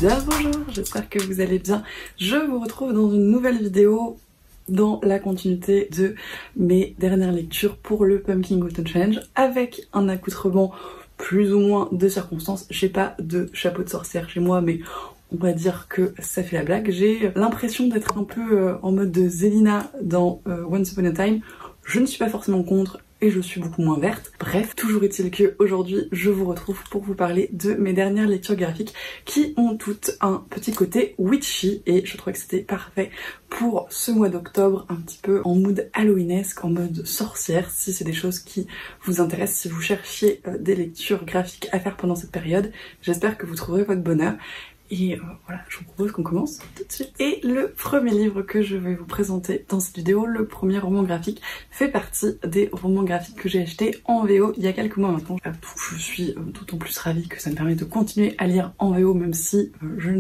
bien bonjour, j'espère que vous allez bien. Je vous retrouve dans une nouvelle vidéo dans la continuité de mes dernières lectures pour le Pumpkin Autumn Challenge avec un accoutrement plus ou moins de circonstances. J'ai pas de chapeau de sorcière chez moi, mais on va dire que ça fait la blague. J'ai l'impression d'être un peu en mode de Zelina dans Once Upon a Time. Je ne suis pas forcément contre et je suis beaucoup moins verte. Bref, toujours est-il que aujourd'hui je vous retrouve pour vous parler de mes dernières lectures graphiques qui ont toutes un petit côté witchy et je trouvais que c'était parfait pour ce mois d'octobre, un petit peu en mood halloweenesque, en mode sorcière, si c'est des choses qui vous intéressent, si vous cherchiez des lectures graphiques à faire pendant cette période. J'espère que vous trouverez votre bonheur. Et voilà, je vous propose qu'on commence tout de suite. Et le premier livre que je vais vous présenter dans cette vidéo, le premier roman graphique, fait partie des romans graphiques que j'ai achetés en VO il y a quelques mois maintenant. Je suis d'autant plus ravie que ça me permet de continuer à lire en VO, même si je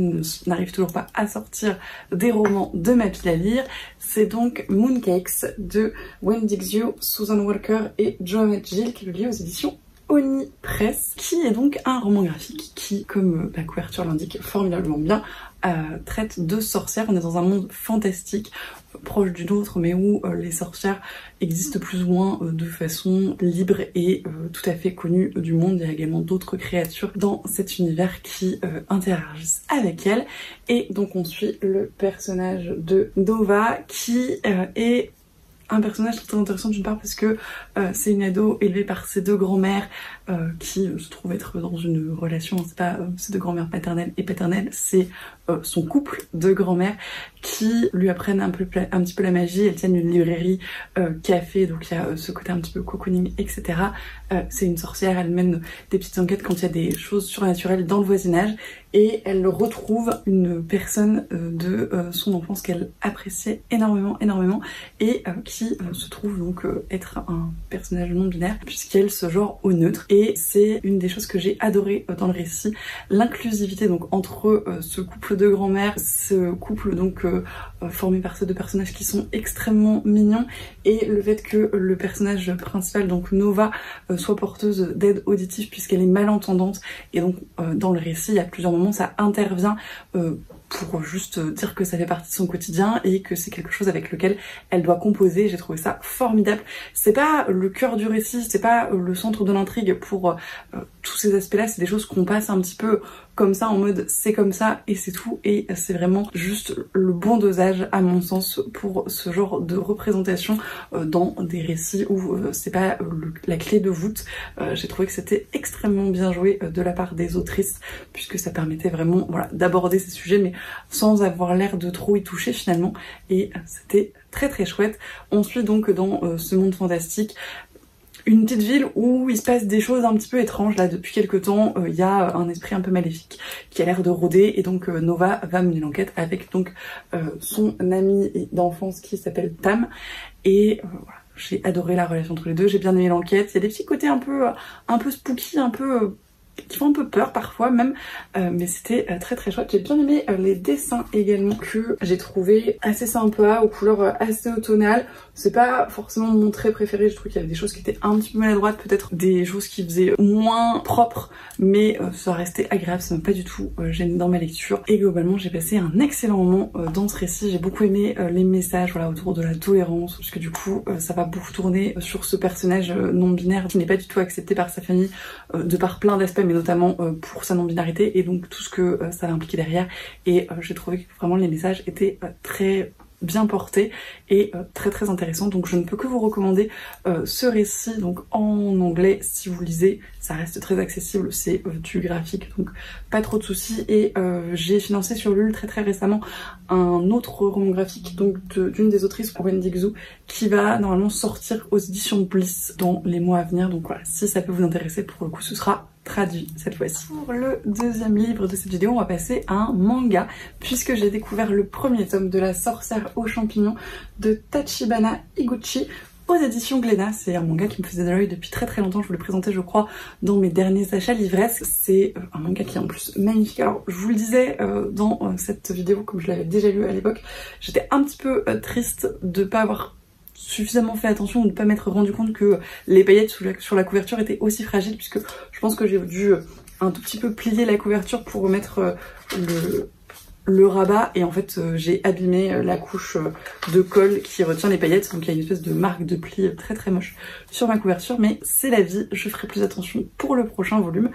n'arrive toujours pas à sortir des romans de ma pile à lire. C'est donc Mooncakes de Wendy Xu, Susan Walker et Joanne Gill qui publie aux éditions Oni Press, qui est donc un roman graphique qui, comme la couverture l'indique formidablement bien, traite de sorcières. On est dans un monde fantastique, proche du nôtre, mais où les sorcières existent plus ou moins de façon libre et tout à fait connue du monde. Il y a également d'autres créatures dans cet univers qui interagissent avec elles. Et donc on suit le personnage de Nova qui est un personnage très intéressant d'une part parce que c'est une ado élevée par ses deux grands-mères qui se trouvent être dans une relation, c'est pas ses deux grands-mères paternelles et paternelles, c'est son couple de grand-mères qui lui apprennent un petit peu la magie. Elles tiennent une librairie café, donc il y a ce côté un petit peu cocooning, etc. C'est une sorcière, elle mène des petites enquêtes quand il y a des choses surnaturelles dans le voisinage et elle retrouve une personne de son enfance qu'elle appréciait énormément et qui se trouve donc être un personnage non binaire puisqu'elle se genre au neutre. Et c'est une des choses que j'ai adoré dans le récit, l'inclusivité donc entre ce couple de grand-mères, ce couple donc formé par ces deux personnages qui sont extrêmement mignons, et le fait que le personnage principal, donc Nova, soit porteuse d'aide auditive puisqu'elle est malentendante. Et donc dans le récit, à plusieurs moments, ça intervient pour juste dire que ça fait partie de son quotidien et que c'est quelque chose avec lequel elle doit composer. J'ai trouvé ça formidable. C'est pas le cœur du récit, c'est pas le centre de l'intrigue pour tous ces aspects-là, c'est des choses qu'on passe un petit peu comme ça en mode c'est comme ça et c'est tout, et c'est vraiment juste le bon dosage à mon sens pour ce genre de représentation dans des récits où c'est pas la clé de voûte. J'ai trouvé que c'était extrêmement bien joué de la part des autrices puisque ça permettait vraiment voilà, d'aborder ces sujets mais sans avoir l'air de trop y toucher finalement, et c'était très chouette. On suit donc dans ce monde fantastique une petite ville où il se passe des choses un petit peu étranges. Là depuis quelques temps il y a un esprit un peu maléfique qui a l'air de rôder, et donc Nova va mener l'enquête avec donc son amie d'enfance qui s'appelle Tam, et voilà. J'ai adoré la relation entre les deux, j'ai bien aimé l'enquête. Il y a des petits côtés un peu spooky, un peu qui font un peu peur parfois même, mais c'était très chouette. J'ai bien aimé les dessins également que j'ai trouvé assez sympas, aux couleurs assez automnales. C'est pas forcément mon trait préféré, je trouve qu'il y avait des choses qui étaient un petit peu maladroites, peut-être des choses qui faisaient moins propre, mais ça restait agréable, ça m'a pas du tout gêné dans ma lecture. Et globalement j'ai passé un excellent moment dans ce récit. J'ai beaucoup aimé les messages voilà, autour de la tolérance, parce que du coup ça va beaucoup tourner sur ce personnage non binaire qui n'est pas du tout accepté par sa famille de par plein d'aspects, mais notamment pour sa non-binarité et donc tout ce que ça va impliquer derrière. Et j'ai trouvé que vraiment les messages étaient très bien portés et très intéressants, donc je ne peux que vous recommander ce récit donc en anglais si vous lisez. Ça reste très accessible, c'est du graphique donc pas trop de soucis. Et j'ai financé sur Lul très récemment un autre roman graphique donc d'une des autrices, Wendy Xu, qui va normalement sortir aux éditions Bliss dans les mois à venir. Donc voilà, si ça peut vous intéresser, pour le coup ce sera traduit cette fois-ci. Pour le deuxième livre de cette vidéo, on va passer à un manga puisque j'ai découvert le premier tome de La sorcière aux champignons de Tachibana Higuchi aux éditions Glénat. C'est un manga qui me faisait de l'œil depuis très longtemps. Je vous l'ai présenté je crois dans mes derniers achats livresques. C'est un manga qui est en plus magnifique. Alors je vous le disais dans cette vidéo, comme je l'avais déjà lu à l'époque, j'étais un petit peu triste de pas avoir suffisamment fait attention ou de ne pas m'être rendu compte que les paillettes sur la couverture étaient aussi fragiles, puisque je pense que j'ai dû un tout petit peu plié la couverture pour remettre le rabat, et en fait j'ai abîmé la couche de colle qui retient les paillettes, donc il y a une espèce de marque de pli très très moche sur ma couverture, mais c'est la vie, je ferai plus attention pour le prochain volume.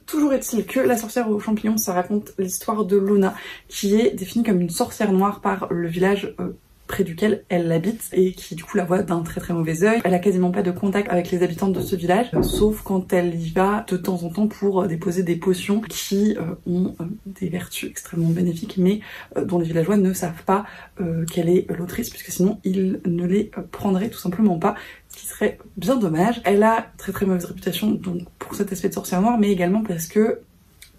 Toujours est-il que La sorcière aux champignons, ça raconte l'histoire de Luna, qui est définie comme une sorcière noire par le village près duquel elle habite, et qui du coup la voit d'un très très mauvais œil. Elle a quasiment pas de contact avec les habitants de ce village, sauf quand elle y va de temps en temps pour déposer des potions qui ont des vertus extrêmement bénéfiques, mais dont les villageois ne savent pas qu'elle est l'autrice, puisque sinon ils ne les prendraient tout simplement pas, ce qui serait bien dommage. Elle a très très mauvaise réputation donc pour cet aspect de sorcière noire, mais également parce que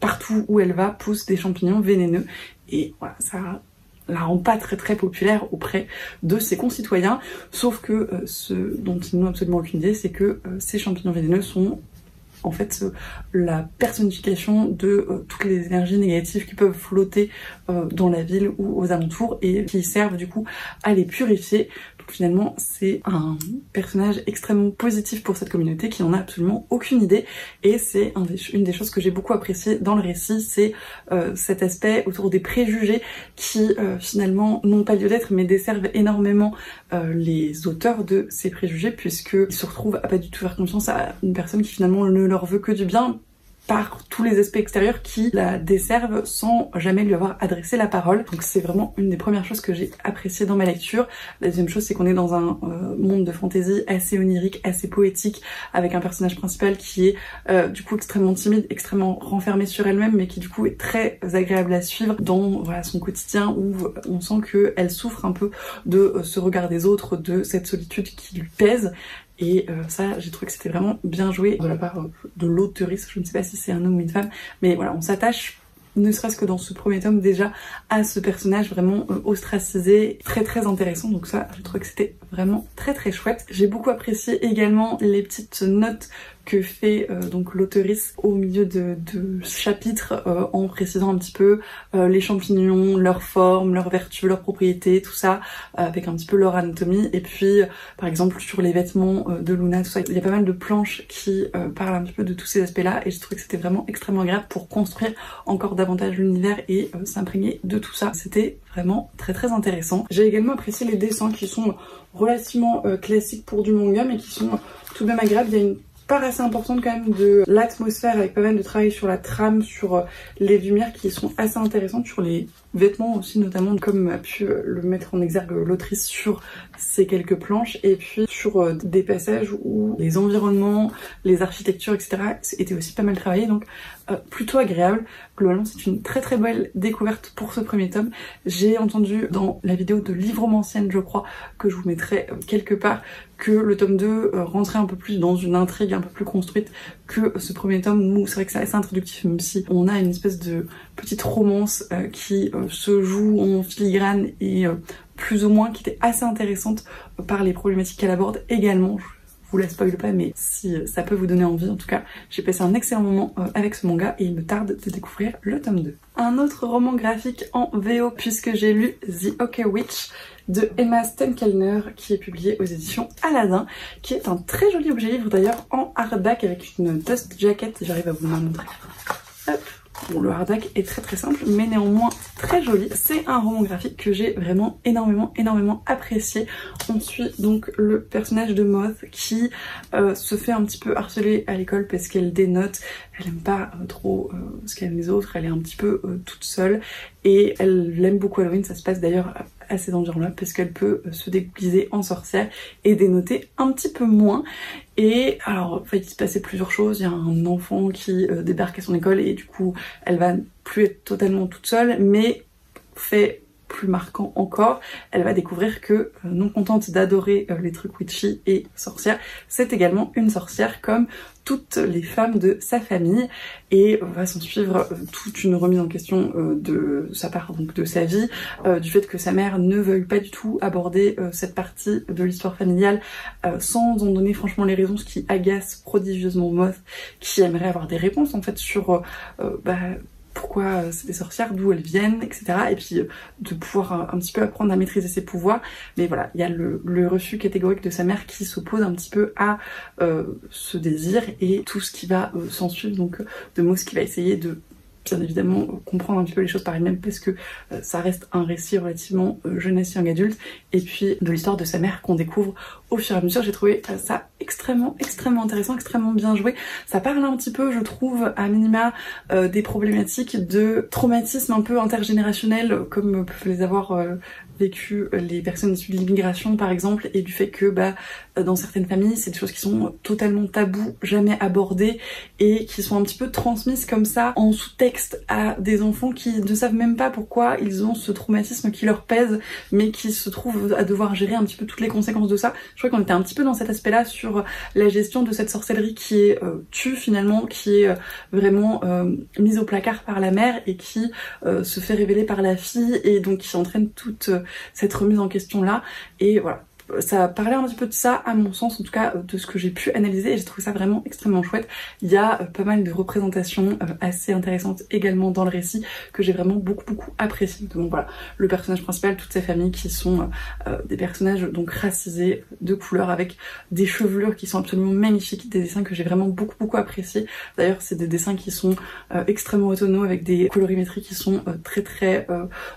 partout où elle va poussent des champignons vénéneux, et voilà, ça la rend pas très très populaire auprès de ses concitoyens, sauf que ce dont ils n'ont absolument aucune idée, c'est que ces champignons vénéneux sont en fait la personnification de toutes les énergies négatives qui peuvent flotter dans la ville ou aux alentours, et qui servent du coup à les purifier. Donc finalement c'est un personnage extrêmement positif pour cette communauté qui n'en a absolument aucune idée, et c'est une des choses que j'ai beaucoup apprécié dans le récit, c'est cet aspect autour des préjugés qui finalement n'ont pas lieu d'être, mais desservent énormément les auteurs de ces préjugés, puisqu'ils se retrouvent à pas du tout faire confiance à une personne qui finalement ne leur veut que du bien, par tous les aspects extérieurs qui la desservent sans jamais lui avoir adressé la parole. Donc c'est vraiment une des premières choses que j'ai appréciées dans ma lecture. La deuxième chose, c'est qu'on est dans un monde de fantasy assez onirique, assez poétique, avec un personnage principal qui est du coup extrêmement timide, extrêmement renfermée sur elle-même, mais qui du coup est très agréable à suivre dans voilà, son quotidien, où on sent qu'elle souffre un peu de ce regard des autres, de cette solitude qui lui pèse. Et ça, j'ai trouvé que c'était vraiment bien joué de la part de l'auteurice. Je ne sais pas si c'est un homme ou une femme, mais voilà, on s'attache, ne serait-ce que dans ce premier tome déjà, à ce personnage vraiment ostracisé, très très intéressant. Donc ça, j'ai trouvé que c'était vraiment très très chouette. J'ai beaucoup apprécié également les petites notes que fait donc l'auteurice au milieu de chapitres en précisant un petit peu les champignons, leur forme, leurs vertus, leurs propriétés, tout ça, avec un petit peu leur anatomie. Et puis par exemple sur les vêtements de Luna, tout ça, il y a pas mal de planches qui parlent un petit peu de tous ces aspects-là, et je trouvais que c'était vraiment extrêmement agréable pour construire encore davantage l'univers et s'imprégner de tout ça. C'était vraiment très très intéressant. J'ai également apprécié les dessins qui sont relativement classiques pour du manga, mais qui sont tout de même agréables. Il y a une part assez importante quand même de l'atmosphère, avec pas mal de travail sur la trame, sur les lumières qui sont assez intéressantes, sur les vêtements aussi notamment, comme a pu le mettre en exergue l'autrice sur ces quelques planches, et puis sur des passages où les environnements, les architectures, etc. étaient aussi pas mal travaillés, donc plutôt agréable. Globalement c'est une très très belle découverte pour ce premier tome. J'ai entendu dans la vidéo de Livromancienne, je crois, que je vous mettrai quelque part, que le tome 2 rentrait un peu plus dans une intrigue un peu plus construite que ce premier tome, où c'est vrai que c'est assez introductif, même si on a une espèce de petite romance qui se joue en filigrane et plus ou moins qui était assez intéressante par les problématiques qu'elle aborde également. Je vous la spoil pas, mais si ça peut vous donner envie, en tout cas j'ai passé un excellent moment avec ce manga, et il me tarde de découvrir le tome 2. Un autre roman graphique en VO, puisque j'ai lu The OK Witch de Emma Stenkelner, qui est publié aux éditions Aladdin, qui est un très joli objet livre d'ailleurs en hardback avec une dust jacket, j'arrive à vous le montrer. Hop. Bon, le hardback est très très simple, mais néanmoins très joli. C'est un roman graphique que j'ai vraiment énormément apprécié. On suit donc le personnage de Moth qui se fait un petit peu harceler à l'école parce qu'elle dénote, elle aime pas trop ce qu'aiment les autres, elle est un petit peu toute seule, et elle aime beaucoup Halloween. Ça se passe d'ailleurs à ces environs-là parce qu'elle peut se déguiser en sorcière et dénoter un petit peu moins. Et alors il va se passer plusieurs choses. Il y a un enfant qui débarque à son école, et du coup elle va plus être totalement toute seule, mais fait plus marquant encore, elle va découvrir que non contente d'adorer les trucs witchy et sorcières, c'est également une sorcière comme toutes les femmes de sa famille, et va s'en suivre toute une remise en question de sa part, donc de sa vie, du fait que sa mère ne veuille pas du tout aborder cette partie de l'histoire familiale sans en donner franchement les raisons, ce qui agace prodigieusement Moth, qui aimerait avoir des réponses en fait sur pourquoi c'est des sorcières, d'où elles viennent, etc. Et puis de pouvoir un petit peu apprendre à maîtriser ses pouvoirs. Mais voilà, il y a le refus catégorique de sa mère qui s'oppose un petit peu à ce désir et tout ce qui va s'en suivre, donc de Moss qui va essayer de bien évidemment comprendre un petit peu les choses par elle-même parce que ça reste un récit relativement jeunesse young adulte, et puis de l'histoire de sa mère qu'on découvre au fur et à mesure. J'ai trouvé ça extrêmement intéressant, extrêmement bien joué. Ça parle un petit peu, je trouve, à minima des problématiques de traumatisme un peu intergénérationnel comme peuvent les avoir vécu les personnes issues de l'immigration par exemple, et du fait que dans certaines familles c'est des choses qui sont totalement tabous, jamais abordées et qui sont un petit peu transmises comme ça en sous-texte à des enfants qui ne savent même pas pourquoi ils ont ce traumatisme qui leur pèse, mais qui se trouvent à devoir gérer un petit peu toutes les conséquences de ça. Je crois qu'on était un petit peu dans cet aspect là sur la gestion de cette sorcellerie qui est tue finalement, qui est vraiment mise au placard par la mère et qui se fait révéler par la fille, et donc qui entraîne toute cette remise en question là. Et voilà, ça parlait un petit peu de ça à mon sens, en tout cas de ce que j'ai pu analyser, et j'ai trouvé ça vraiment extrêmement chouette. Il y a pas mal de représentations assez intéressantes également dans le récit que j'ai vraiment beaucoup apprécié. Donc voilà, le personnage principal, toute sa famille qui sont des personnages donc racisés, de couleur, avec des chevelures qui sont absolument magnifiques, des dessins que j'ai vraiment beaucoup appréciés. D'ailleurs c'est des dessins qui sont extrêmement autonomes avec des colorimétries qui sont très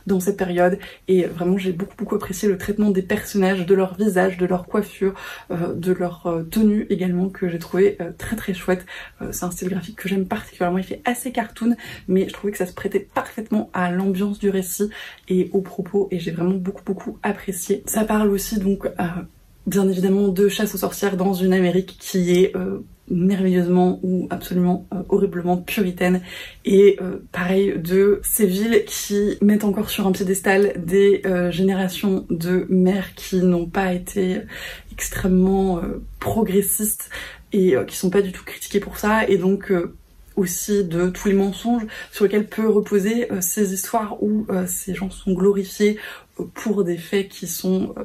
dans cette période, et vraiment j'ai beaucoup apprécié le traitement des personnages, de leur visage, de leur coiffure, de leur tenue également, que j'ai trouvé très chouette. C'est un style graphique que j'aime particulièrement, il fait assez cartoon, mais je trouvais que ça se prêtait parfaitement à l'ambiance du récit et aux propos, et j'ai vraiment beaucoup apprécié. Ça parle aussi donc bien évidemment de chasse aux sorcières dans une Amérique qui est merveilleusement ou absolument horriblement puritaine, et pareil de ces villes qui mettent encore sur un piédestal des générations de mères qui n'ont pas été extrêmement progressistes et qui sont pas du tout critiquées pour ça, et donc aussi de tous les mensonges sur lesquels peut reposer ces histoires où ces gens sont glorifiés pour des faits qui sont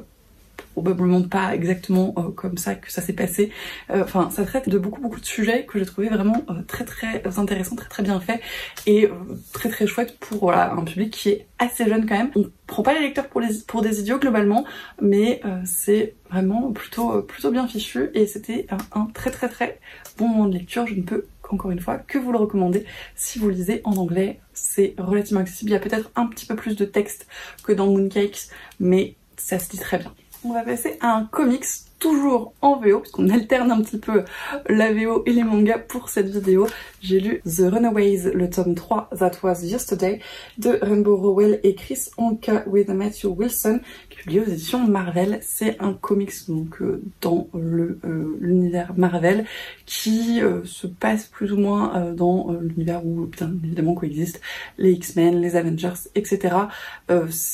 probablement pas exactement comme ça que ça s'est passé. Enfin, ça traite de beaucoup de sujets que j'ai trouvé vraiment très intéressants, très bien fait, et très chouette pour voilà, un public qui est assez jeune quand même. On prend pas les lecteurs pour des idiots globalement, mais c'est vraiment plutôt bien fichu, et c'était un très bon moment de lecture. Je ne peux encore une fois que vous le recommander si vous lisez en anglais. C'est relativement accessible, il y a peut-être un petit peu plus de texte que dans Mooncakes, mais ça se lit très bien. On va passer à un comics, toujours en VO, parce qu'on alterne un petit peu la VO et les mangas pour cette vidéo. J'ai lu The Runaways, le tome 3, That Was Yesterday, de Rainbow Rowell et Chris Anka with Matthew Wilson, qui est publié aux éditions Marvel. C'est un comics donc dans l'univers Marvel, qui se passe plus ou moins dans l'univers où bien évidemment coexistent les X-Men, les Avengers, etc.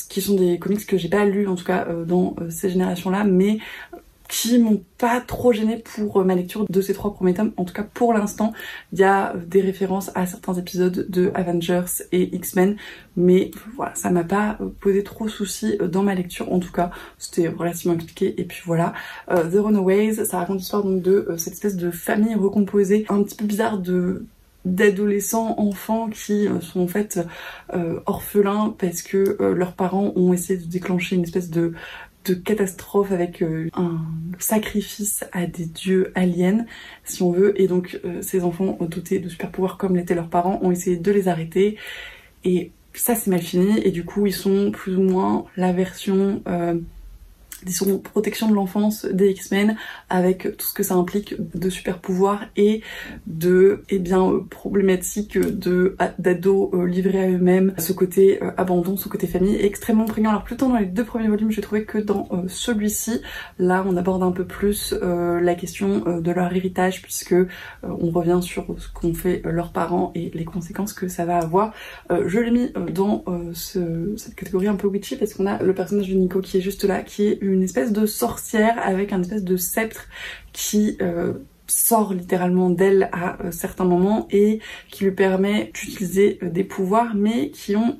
Qui sont des comics que j'ai pas lus en tout cas dans ces générations-là, mais qui m'ont pas trop gêné pour ma lecture de ces 3 premiers tomes. En tout cas pour l'instant, il y a des références à certains épisodes de Avengers et X-Men, mais voilà, ça m'a pas posé trop de soucis dans ma lecture. En tout cas, c'était relativement expliqué, et puis voilà. The Runaways, ça raconte l'histoire donc de cette espèce de famille recomposée un petit peu bizarre d'adolescents, enfants qui sont en fait orphelins parce que leurs parents ont essayé de déclencher une espèce de catastrophe avec un sacrifice à des dieux aliens, si on veut, et donc ces enfants dotés de super pouvoirs comme l'étaient leurs parents ont essayé de les arrêter, et ça c'est mal fini, et du coup ils sont plus ou moins la version disons protection de l'enfance des X-Men, avec tout ce que ça implique de super pouvoirs et de problématiques d'ados livrés à eux-mêmes, ce côté abandon, ce côté famille est extrêmement prégnant. Alors plutôt dans les 2 premiers volumes, j'ai trouvé que dans celui-ci, là on aborde un peu plus la question de leur héritage, puisque on revient sur ce qu'ont fait leurs parents et les conséquences que ça va avoir. Je l'ai mis dans cette catégorie un peu witchy, parce qu'on a le personnage de Nico qui est juste là, qui est une espèce de sorcière avec un espèce de sceptre qui sort littéralement d'elle à certains moments et qui lui permet d'utiliser des pouvoirs, mais qui ont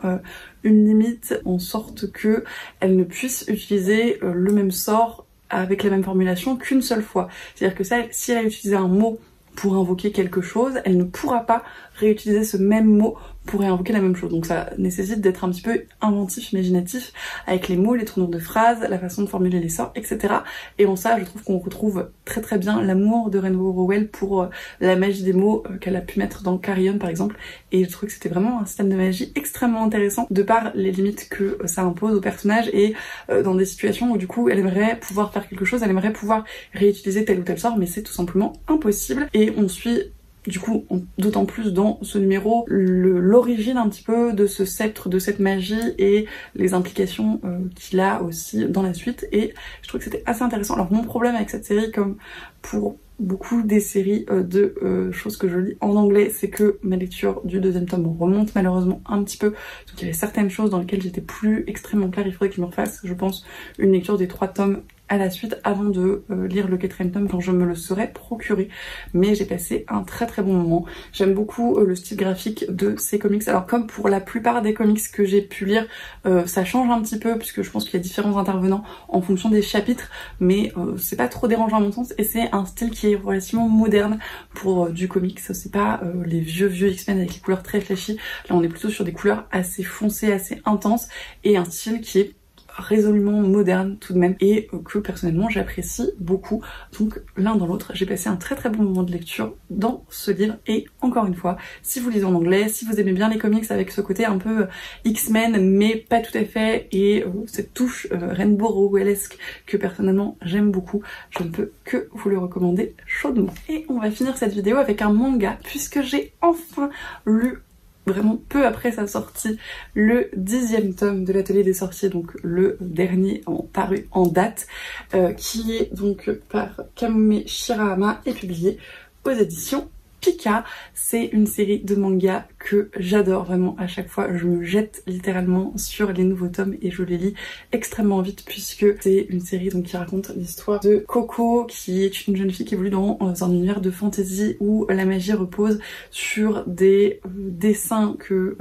une limite, en sorte que elle ne puisse utiliser le même sort avec la même formulation qu'une seule fois. C'est-à-dire que ça, si elle a utilisé un mot pour invoquer quelque chose, elle ne pourra pas réutiliser ce même mot pourrait invoquer la même chose. Donc ça nécessite d'être un petit peu inventif, imaginatif, avec les mots, les tournures de phrases, la façon de formuler les sorts, etc. Et en ça, je trouve qu'on retrouve très très bien l'amour de Rainbow Rowell pour la magie des mots qu'elle a pu mettre dans Carrion par exemple. Et je trouve que c'était vraiment un système de magie extrêmement intéressant de par les limites que ça impose au personnage et dans des situations où du coup elle aimerait pouvoir faire quelque chose, elle aimerait pouvoir réutiliser tel ou tel sort, mais c'est tout simplement impossible. Et on suit du coup d'autant plus dans ce numéro l'origine un petit peu de ce sceptre, de cette magie et les implications qu'il a aussi dans la suite, et je trouve que c'était assez intéressant. Alors mon problème avec cette série, comme pour beaucoup des séries de choses que je lis en anglais, c'est que ma lecture du deuxième tome remonte malheureusement un petit peu, donc il y avait certaines choses dans lesquelles j'étais plus extrêmement claire. Il faudrait que je me refasse, je pense, une lecture des 3 tomes à la suite avant de lire le 4e tome quand je me le serais procuré. Mais j'ai passé un très très bon moment. J'aime beaucoup le style graphique de ces comics. Alors comme pour la plupart des comics que j'ai pu lire, ça change un petit peu puisque je pense qu'il y a différents intervenants en fonction des chapitres, mais c'est pas trop dérangeant à mon sens et c'est un style qui est relativement moderne pour du comics. C'est pas les vieux X-Men avec les couleurs très flashy. Là on est plutôt sur des couleurs assez foncées, assez intenses et un style qui est résolument moderne tout de même et que personnellement j'apprécie beaucoup. Donc l'un dans l'autre, j'ai passé un très très bon moment de lecture dans ce livre. Et encore une fois, si vous lisez en anglais, si vous aimez bien les comics avec ce côté un peu X-Men mais pas tout à fait, et cette touche Rainbow Rowellesque que personnellement j'aime beaucoup, je ne peux que vous le recommander chaudement. Et on va finir cette vidéo avec un manga puisque j'ai enfin lu, vraiment peu après sa sortie, le 10e tome de l'Atelier des Sorciers, donc le dernier paru en date, qui est donc par Kamome Shirahama et publié aux éditions Pika. C'est une série de mangas que j'adore vraiment. À chaque fois je me jette littéralement sur les nouveaux tomes et je les lis extrêmement vite puisque c'est une série donc qui raconte l'histoire de Coco, qui est une jeune fille qui évolue dans un univers de fantasy où la magie repose sur des dessins que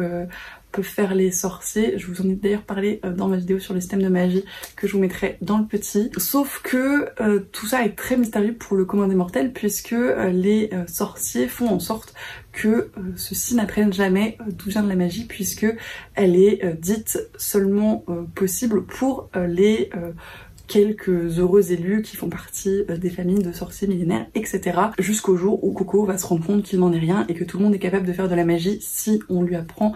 peuvent faire les sorciers. Je vous en ai d'ailleurs parlé dans ma vidéo sur le système de magie que je vous mettrai dans le petit. Sauf que tout ça est très mystérieux pour le commun des mortels puisque les sorciers font en sorte que ceux-ci n'apprennent jamais d'où vient de la magie puisque elle est dite seulement possible pour les quelques heureux élus qui font partie des familles de sorciers millénaires, etc. Jusqu'au jour où Coco va se rendre compte qu'il n'en est rien et que tout le monde est capable de faire de la magie si on lui apprend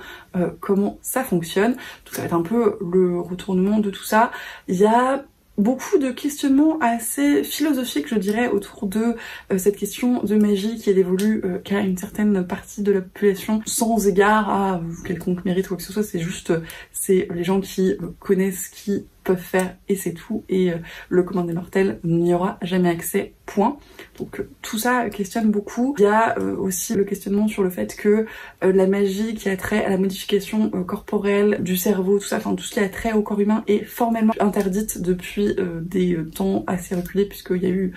comment ça fonctionne. Donc ça va être un peu le retournement de tout ça. Il y a beaucoup de questionnements assez philosophiques, je dirais, autour de cette question de magie qui est dévolue qu'à une certaine partie de la population, sans égard à quelconque mérite ou quoi que ce soit. C'est juste, c'est les gens qui connaissent, qui peuvent faire et c'est tout, et le commun des mortels n'y aura jamais accès, point. Donc tout ça questionne beaucoup. Il y a aussi le questionnement sur le fait que la magie qui a trait à la modification corporelle du cerveau, tout ça, enfin tout ce qui a trait au corps humain est formellement interdite depuis des temps assez reculés puisqu'il y a eu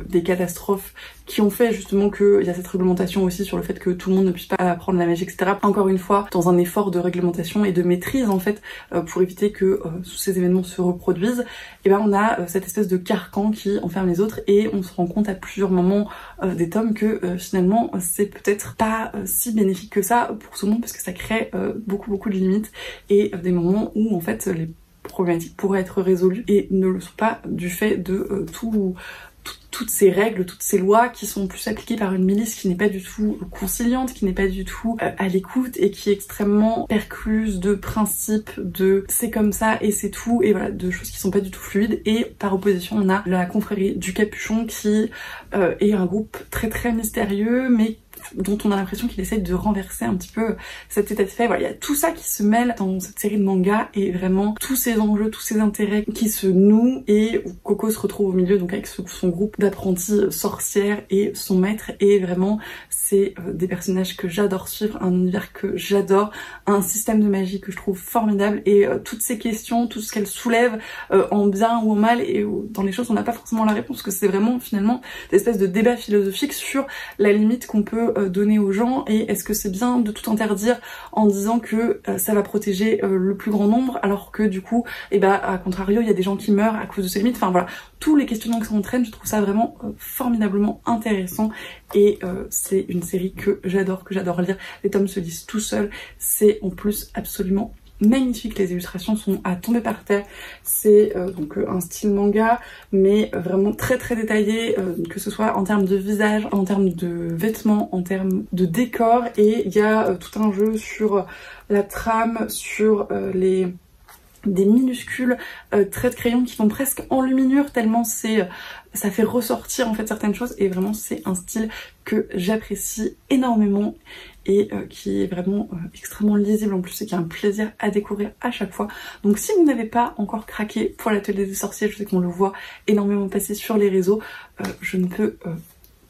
des catastrophes qui ont fait justement qu'il y a cette réglementation aussi sur le fait que tout le monde ne puisse pas apprendre la magie, etc. Encore une fois, dans un effort de réglementation et de maîtrise en fait, pour éviter que ces événements se reproduisent, et ben on a cette espèce de carcan qui enferme les autres et on se rend compte à plusieurs moments des tomes que finalement c'est peut-être pas si bénéfique que ça pour tout le monde parce que ça crée beaucoup de limites et des moments où en fait les problématiques pourraient être résolues et ne le sont pas du fait de toutes ces règles, toutes ces lois qui sont plus appliquées par une milice qui n'est pas du tout conciliante, qui n'est pas du tout à l'écoute et qui est extrêmement percluse de principes, de c'est comme ça et c'est tout, et voilà, de choses qui sont pas du tout fluides. Et par opposition on a la confrérie du Capuchon qui est un groupe très mystérieux mais dont on a l'impression qu'il essaie de renverser un petit peu cet état de fait. Voilà, il y a tout ça qui se mêle dans cette série de mangas et vraiment tous ces enjeux, tous ces intérêts qui se nouent et où Coco se retrouve au milieu donc avec son groupe d'apprentis sorcières et son maître, et vraiment c'est des personnages que j'adore suivre, un univers que j'adore, un système de magie que je trouve formidable et toutes ces questions, tout ce qu'elles soulèvent en bien ou en mal et dans les choses on n'a pas forcément la réponse, que c'est vraiment finalement des espèces de débats philosophiques sur la limite qu'on peut donner aux gens, et est-ce que c'est bien de tout interdire en disant que ça va protéger le plus grand nombre, alors que du coup, et bah à contrario, il y a des gens qui meurent à cause de ces limites. Enfin voilà, tous les questionnements qui s'entraînent, je trouve ça vraiment formidablement intéressant, et c'est une série que j'adore lire. Les tomes se lisent tout seuls, c'est en plus absolument magnifique, les illustrations sont à tomber par terre. C'est donc un style manga, mais vraiment très très détaillé, que ce soit en termes de visage, en termes de vêtements, en termes de décor, et il y a tout un jeu sur la trame, sur des minuscules traits de crayon qui font presque enluminure, tellement ça fait ressortir en fait certaines choses, et vraiment c'est un style que j'apprécie énormément, et qui est vraiment extrêmement lisible en plus, et qui est un plaisir à découvrir à chaque fois. Donc si vous n'avez pas encore craqué pour l'atelier des sorciers, je sais qu'on le voit énormément passer sur les réseaux, je ne peux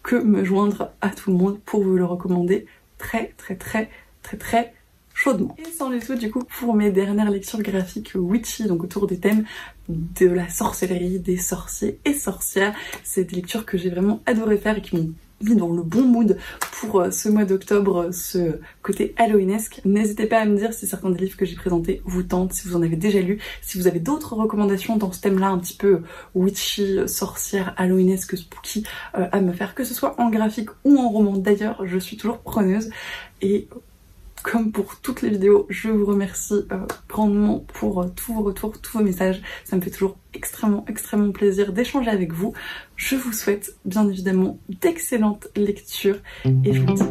que me joindre à tout le monde pour vous le recommander très chaudement. Et sans les du coup pour mes dernières lectures graphiques witchy, donc autour des thèmes de la sorcellerie, des sorciers et sorcières. C'est des lectures que j'ai vraiment adoré faire et qui m'ont mis dans le bon mood pour ce mois d'octobre, ce côté halloweenesque. N'hésitez pas à me dire si certains des livres que j'ai présentés vous tentent, si vous en avez déjà lu, si vous avez d'autres recommandations dans ce thème-là, un petit peu witchy, sorcière, halloweenesque, spooky, à me faire, que ce soit en graphique ou en roman. D'ailleurs, je suis toujours preneuse, et comme pour toutes les vidéos, je vous remercie grandement pour tous vos retours, tous vos messages. Ça me fait toujours extrêmement plaisir d'échanger avec vous. Je vous souhaite bien évidemment d'excellentes lectures, et je vous dis